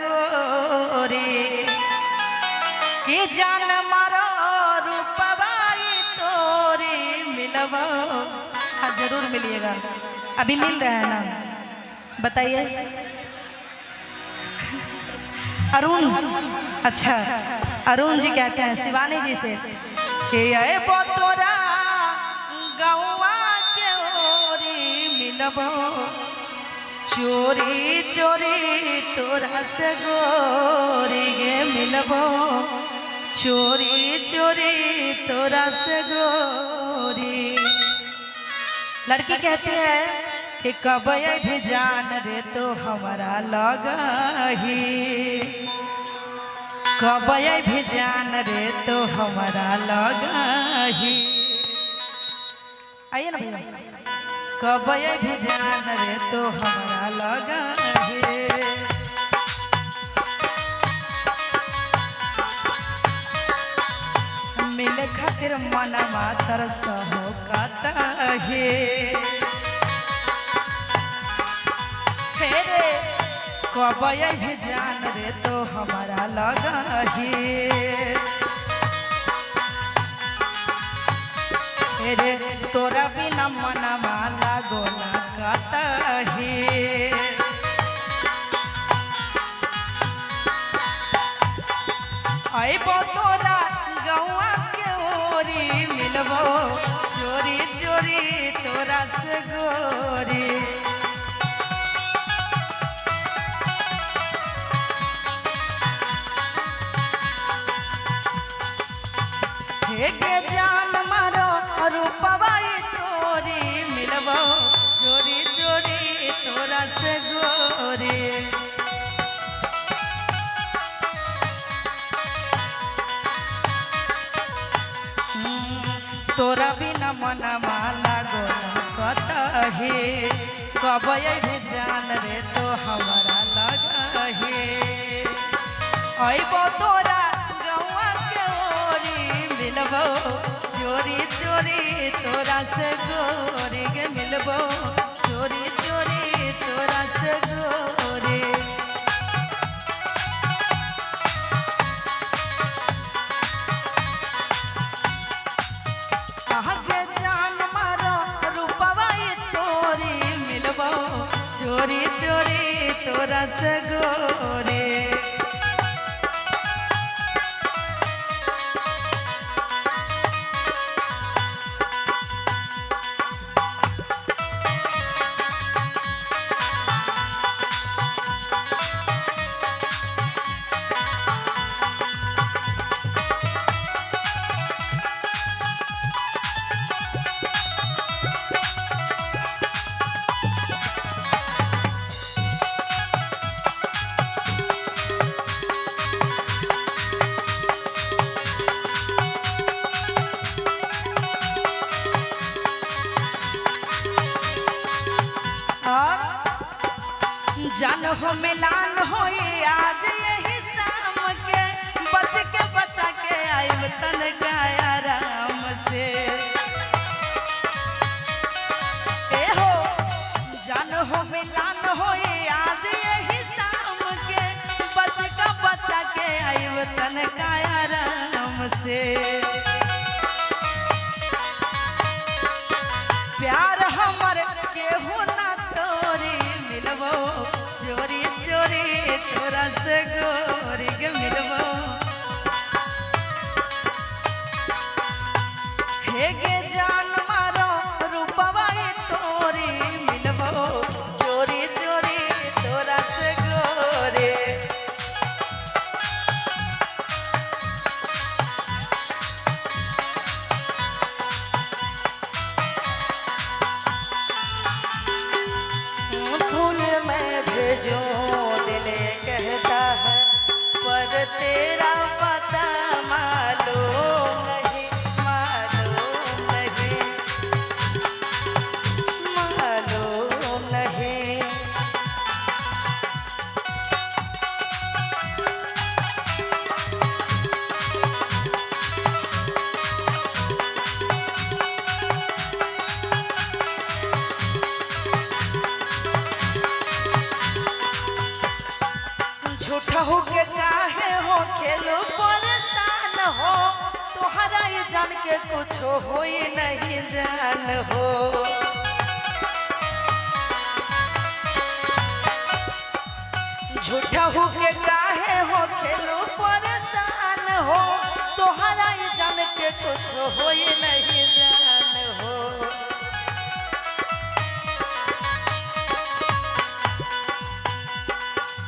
गोरी कि जान मारो रूपवाई तोरी मिलबो। हाँ जरूर मिलिएगा, अभी मिल रहा है ना, बताइए। अरुण, अच्छा अरुण जी कहते हैं शिवानी जी से कि ये बोतोरा गौवा के ओरी मिलबो चोरी चोरी तोरा से गोरी गे मिलबो चोरी चोरी तोरा से गोरी। लड़की कहती है कि कब भी जान रे तो हमारा लगही, कब भी जान रे तो हमारा लगही। आइए ना भैया, कब भी जान रे तो हमारा लगही। मिले खातिर मनमा तरस हो कतही, कब भी जान रे तो हमारा लगही। रे तोरा बिना मनमा लागो ना कतही। अइबो तोरा गौआ के ओरी मिलबो चोरी चोरी तोरा से गोरी। के जान मारो रूपवाई तोरी मिलबो चोरी चोरी तोरा से गोरी। तोरा बिना मनमा लागो ना कतही, कब भी जान रे तो हमारा लगही। अइबो तोरा गौआ के ओरी मिलबो चोरी चोरी तोरा से गोरी गे मिलबो चोरी चोरी तोरा से गोरी। आगे जान मारो रूपवाई तोरी मिलबो चोरी चोरी तोरा से गोरी। जान हो मिलान हो आज यही शाम के, बच के बचा के आइब तन का आराम से। ए हो जान हो मिलान हो आज यही शाम के, बच के बचा के आइब तन का आराम से। प्यार हमर केहू ना तोरी मिलबो चोरी चोरी तोरा से गोरी के मिलबो। हे गे जान मारो रूपवाई तोरी मिलबो चोरी चोरी तोरा से गोरी। जो दिल कहता है पर झूठा हो के काहे हो खेलो परेशान हो तोहरा ये जान के कुछ हो नहीं जान हो। झूठा हो के काहे हो खेलो परेशान हो तोहरा ये जान के कुछ हो नहीं जान हो।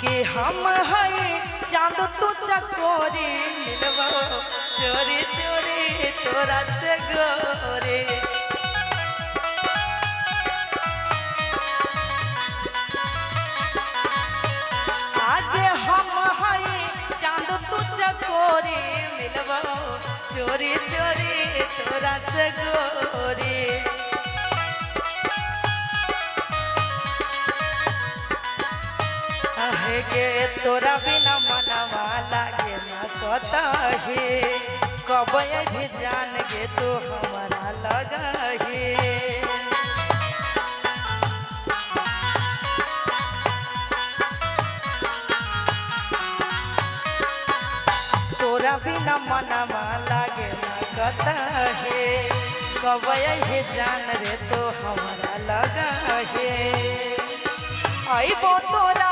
कि हम हई चांद तू चकोरी मिलबो चोरी चोरी तोरा से गोरे। आगे हम हई चांद तू चकोरी मिलबो चोरी चोरी तोरा से गोरे। के तोरा बिना मनवा लागे न कतही कब भी जान गे तो हमारा लगही। तोरा बिना मनवा लागे न कतही कब भी जान रे तो हमारा लगही। अइबो तोरा